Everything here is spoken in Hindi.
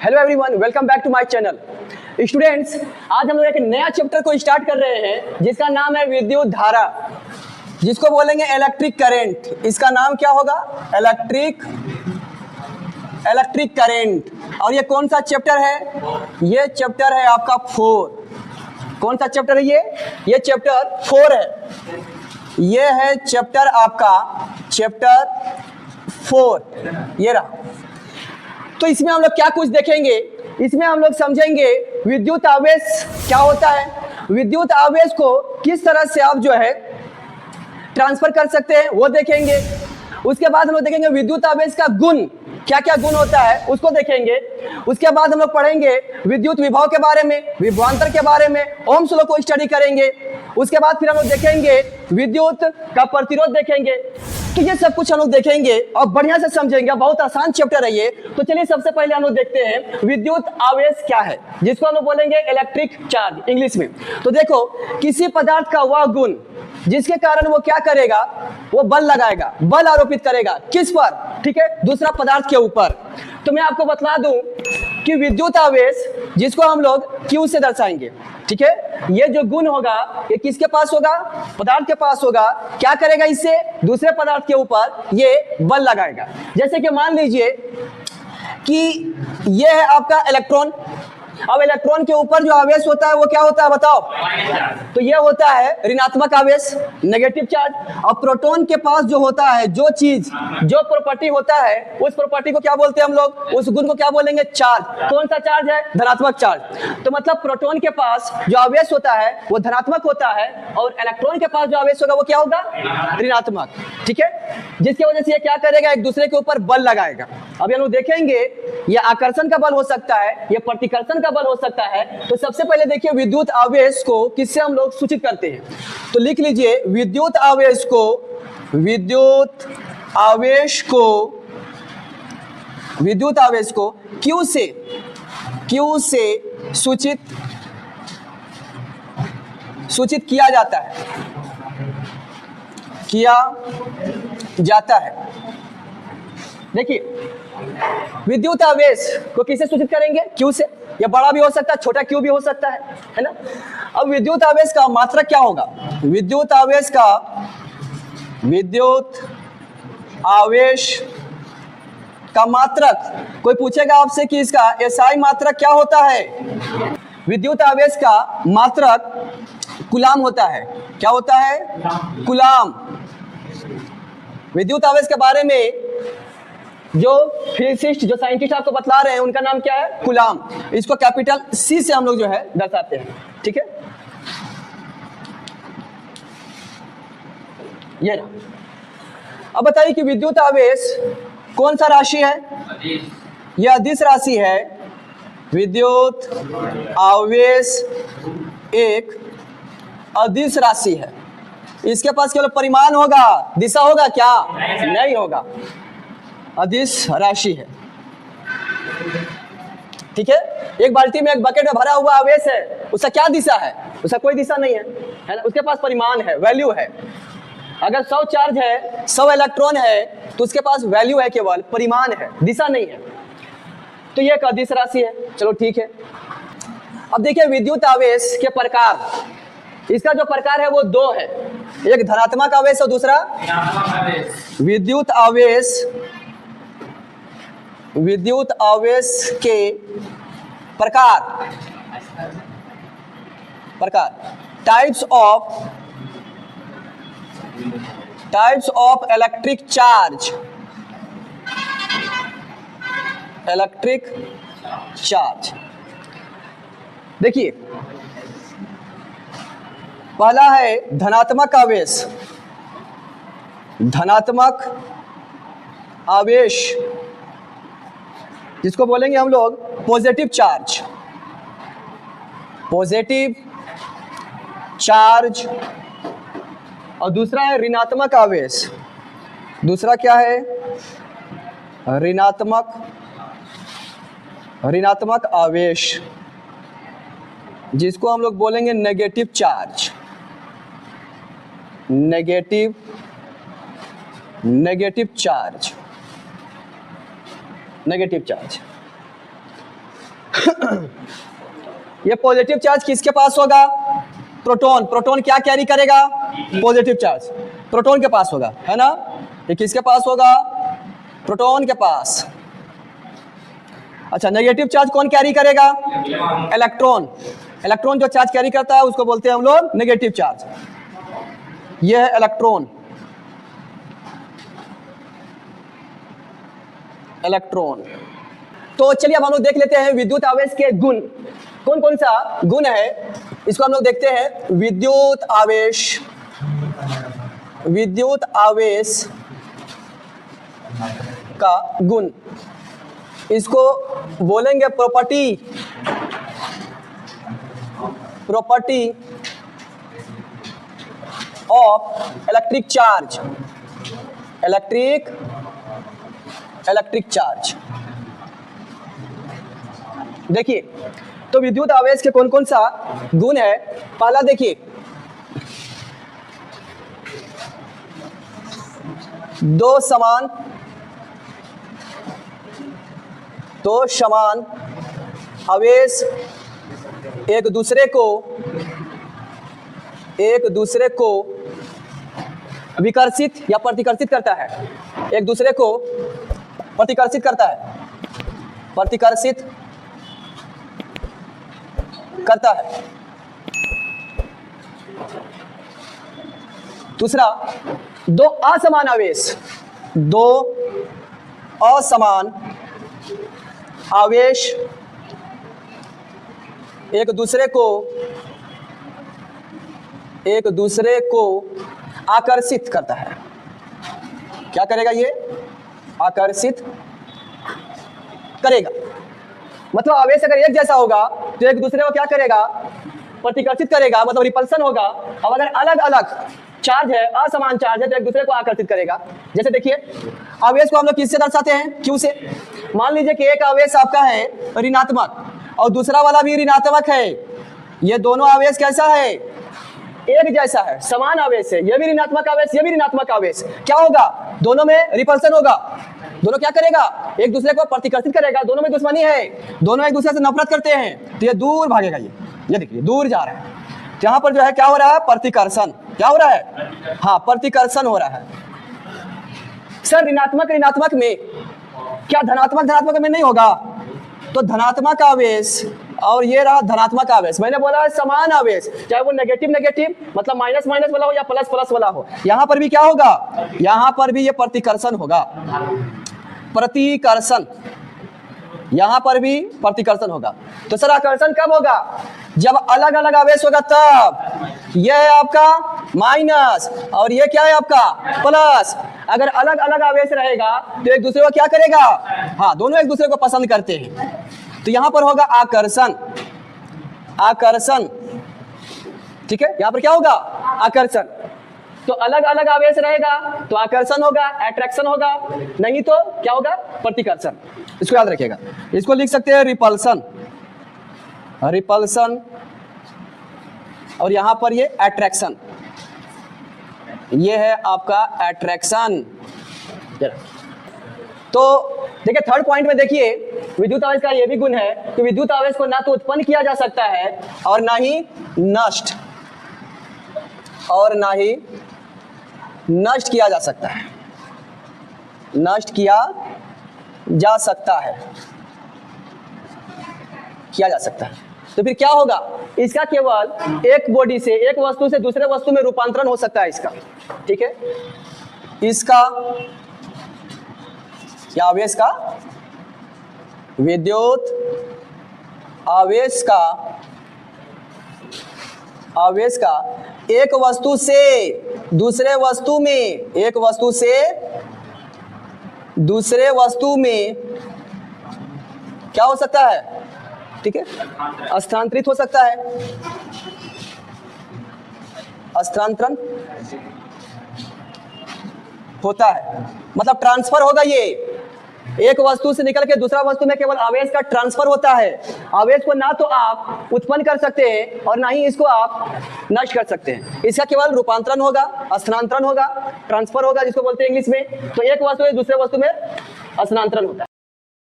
Hello everyone, welcome back to my channel. Students, आज हम लोग एक नया चैप्टर को स्टार्ट कर रहे हैं जिसका नाम है विद्युत धारा, जिसको बोलेंगे इलेक्ट्रिक करंट। इसका नाम क्या होगा? Electric current. और ये कौन सा चैप्टर है? ये चैप्टर है आपका 4। कौन सा चैप्टर है ये चैप्टर 4 है। ये है चैप्टर आपका चैप्टर 4, ये रहा। तो इसमें हम लोग क्या कुछ देखेंगे, इसमें हम लोग समझेंगे विद्युत आवेश क्या होता है, विद्युत आवेश को किस तरह से आप जो है ट्रांसफर कर सकते हैं वो देखेंगे। उसके बाद हम लोग देखेंगे विद्युत आवेश का गुण, क्या क्या गुण होता है उसको देखेंगे। उसके बाद हम लोग पढ़ेंगे विद्युत विभव के बारे में, विभवांतर के बारे में, ओम्स लॉ को स्टडी करेंगे। उसके बाद फिर हम लोग देखेंगे विद्युत का प्रतिरोध देखेंगे। तो ये सब कुछ हम लोग देखेंगे और बढ़िया से समझेंगे। बहुत आसान चैप्टर है ये। तो चलिए सबसे पहले हम लोग देखते हैं विद्युत आवेश क्या है, जिसको हम लोग बोलेंगे इलेक्ट्रिक चार्ज इंग्लिश में। तो देखो, किसी पदार्थ का वह गुण जिसके कारण वो क्या करेगा, वो बल लगाएगा, बल आरोपित करेगा। किस पर? ठीक है, दूसरा पदार्थ के ऊपर। तो मैं आपको बतला दूं कि विद्युत आवेश जिसको हम लोग Q से दर्शाएंगे, ठीक है, ये जो गुण होगा ये किसके पास होगा? पदार्थ के पास होगा। क्या करेगा? इससे दूसरे पदार्थ के ऊपर ये बल लगाएगा। जैसे कि मान लीजिए कि ये है आपका इलेक्ट्रॉन। अब इलेक्ट्रॉन के ऊपर जो आवेश होता है वो क्या होता है बताओ? तो ये होता है ऋणात्मक आवेश, नेगेटिव चार्ज। और प्रोटॉन के पास जो होता है, जो चीज, जो प्रॉपर्टी होता है, उस प्रॉपर्टी को क्या बोलते हैं हम लोग? उस गुण को क्या बोलेंगे? चार्ज। कौन सा चार्ज है? धनात्मक चार्ज। तो मतलब प्रोटॉन के पास जो आवेश होता है वो धनात्मक होता है और इलेक्ट्रॉन के पास जो आवेश होगा वो क्या होगा? ऋणात्मक। ठीक है, जिसकी वजह से ये क्या करेगा? एक दूसरे के ऊपर बल लगाएगा। अब हम लोग देखेंगे ये आकर्षण का बल हो सकता है, ये प्रतिकर्षण का बल हो सकता है। तो सबसे पहले देखिए विद्युत आवेश को किससे हम लोग सूचित करते हैं। तो लिख लीजिए विद्युत आवेश को Q से सूचित किया जाता है। देखिए विद्युत आवेश को किससे सूचित करेंगे? Q से। ये बड़ा भी हो सकता है, छोटा Q भी हो सकता है ना। अब विद्युत आवेश का मात्रक क्या होगा? विद्युत आवेश का मात्रक, कोई पूछेगा आपसे कि इसका SI मात्रक क्या होता है? विद्युत आवेश का मात्रक कूलाम होता है। क्या होता है? कूलाम। विद्युत आवेश के बारे में जो फिजिसिस्ट, जो साइंटिस्ट आपको बतला रहे हैं उनका नाम क्या है? कूलाम। इसको कैपिटल C से हम लोग जो है दर्शाते हैं। ठीक है, ये ना। अब बताइए कि विद्युत आवेश कौन सा राशि है? यह अदिश राशि है। विद्युत आवेश एक अदिश राशि है। इसके पास केवल परिमाण होगा, दिशा होगा क्या? नहीं होगा, अदिश राशि है। ठीक है, एक बाल्टी में, एक बकेट में भरा हुआ आवेश है, उसका क्या दिशा है? उसका कोई दिशा नहीं है ना। उसके पास परिमाण है, वैल्यू है। अगर 100 चार्ज है, 100 इलेक्ट्रॉन है, तो उसके पास वैल्यू है, केवल परिमाण है, दिशा नहीं है। तो ये एक अदिश राशि है। चलो ठीक है। अब देखिए विद्युत आवेश के प्रकार। इसका जो प्रकार है वो 2 है, एक धनात्मक आवेश और दूसरा विद्युत आवेश के प्रकार टाइप्स ऑफ इलेक्ट्रिक चार्ज। देखिए पहला है धनात्मक आवेश, जिसको बोलेंगे हम लोग पॉजिटिव चार्ज। और दूसरा है ऋणात्मक आवेश। दूसरा क्या है? ऋणात्मक आवेश, जिसको हम लोग बोलेंगे नेगेटिव चार्ज। Negative charge. ये पॉजिटिव चार्ज किसके पास होगा? प्रोटॉन। प्रोटॉन क्या कैरी करेगा? पॉजिटिव चार्ज प्रोटॉन के पास होगा, है ना? ये किसके पास होगा? प्रोटॉन के पास। अच्छा, नेगेटिव चार्ज कौन कैरी करेगा? इलेक्ट्रॉन। इलेक्ट्रॉन जो चार्ज कैरी करता है उसको बोलते हैं हम लोग नेगेटिव चार्ज। ये है इलेक्ट्रॉन। इलेक्ट्रॉन। तो चलिए अब हम लोग देख लेते हैं विद्युत आवेश के गुण। कौन कौन सा गुण है इसको हम लोग देखते हैं। विद्युत आवेश, विद्युत आवेश का गुण, इसको बोलेंगे property, property of electric charge, electric charge. देखिए, तो विद्युत आवेश के कौन कौन सा गुण है। पहला देखिए, दो समान आवेश एक दूसरे को विकर्षित या प्रतिकर्षित करता है। एक दूसरे को प्रतिकर्षित करता है, प्रतिकर्षित करता है। दूसरा, दो असमान आवेश एक दूसरे को आकर्षित करता है। क्या करेगा? ये आकर्षित करेगा। मतलब आवेश अगर एक जैसा होगा तो एक दूसरे को क्या करेगा? प्रतिकर्षित करेगा, मतलब रिपल्सन होगा। और अगर अलग अलग चार्ज है, असमान चार्ज है, तो एक दूसरे को आकर्षित करेगा। जैसे देखिए, आवेश को हम लोग किससे दर्शाते हैं? क्यू से। मान लीजिए कि एक आवेश आपका है ऋणात्मक और दूसरा वाला भी ऋणात्मक है। ये दोनों आवेश कैसा है? एक जैसा है, समान आवेश है। ये भी ऋणात्मक आवेश, ये भी ऋणात्मक आवेश। क्या होगा? दोनों में रिपल्सन होगा। दोनों क्या करेगा? एक दूसरे को प्रतिकर्षित करेगा। दोनों में दुश्मनी है, दोनों एक दूसरे से नफरत करते हैं, तो ये दूर भागेगा। ये देखिए दूर जा रहा है। यहाँ पर जो है क्या हो रहा है? प्रतिकर्षण। क्या हो रहा है? हाँ, प्रतिकर्षण हो रहा है। सर ऋणात्मक में क्या धनात्मक में नहीं होगा? तो धनात्मक आवेश और ये रहा धनात्मक आवेश। मैंने बोला है समान आवेश, चाहे वो नेगेटिव मतलब माइनस वाला हो या प्लस वाला हो। यहां पर भी क्या होगा? यहां पर भी ये प्रतिकर्षण होगा, प्रतिकर्षण। यहां पर भी प्रतिकर्षण होगा। तो सर आकर्षण कब होगा? जब अलग अलग आवेश होगा तब। यह है आपका माइनस और ये क्या है आपका प्लस। अगर अलग अलग आवेश रहेगा तो एक दूसरे को क्या करेगा? हाँ, दोनों एक दूसरे को पसंद करते हैं। तो यहां पर होगा आकर्षण, आकर्षण। ठीक है, यहां पर क्या होगा? आकर्षण। तो अलग अलग आवेश रहेगा तो आकर्षण होगा, अट्रैक्शन होगा। नहीं तो क्या होगा? प्रतिकर्षण। इसको याद रखिएगा। इसको लिख सकते हैं रिपल्सन, रिपल्सन। और यहां पर ये अट्रैक्शन, ये है आपका अट्रैक्शन। तो देखिए थर्ड पॉइंट में देखिए, विद्युत आवेश का ये भी गुण है कि विद्युत आवेश को ना तो उत्पन्न किया जा सकता है और ना ही नष्ट, और ना ही नष्ट किया जा सकता है। नष्ट किया जा सकता है, किया जा सकता है। तो फिर क्या होगा? इसका केवल एक बॉडी से, एक वस्तु से दूसरे वस्तु में रूपांतरण हो सकता है इसका। ठीक है, इसका या आवेश का, विद्युत आवेश का, आवेश का एक वस्तु से दूसरे वस्तु में, एक वस्तु से दूसरे वस्तु में क्या हो सकता है? ठीक है, स्थानांतरित हो सकता है। स्थानांतरण होता है, मतलब ट्रांसफर होगा। ये एक वस्तु से निकल के दूसरा वस्तु में केवल आवेश का ट्रांसफर होता है। आवेश को ना तो आप उत्पन्न कर सकते हैं और ना ही इसको आप नष्ट कर सकते हैं। इसका केवल रूपांतरण होगा, स्थानांतरण होगा, ट्रांसफर होगा जिसको बोलते हैं इंग्लिश में। तो एक वस्तु से दूसरे वस्तु में स्थानांतरण होता है।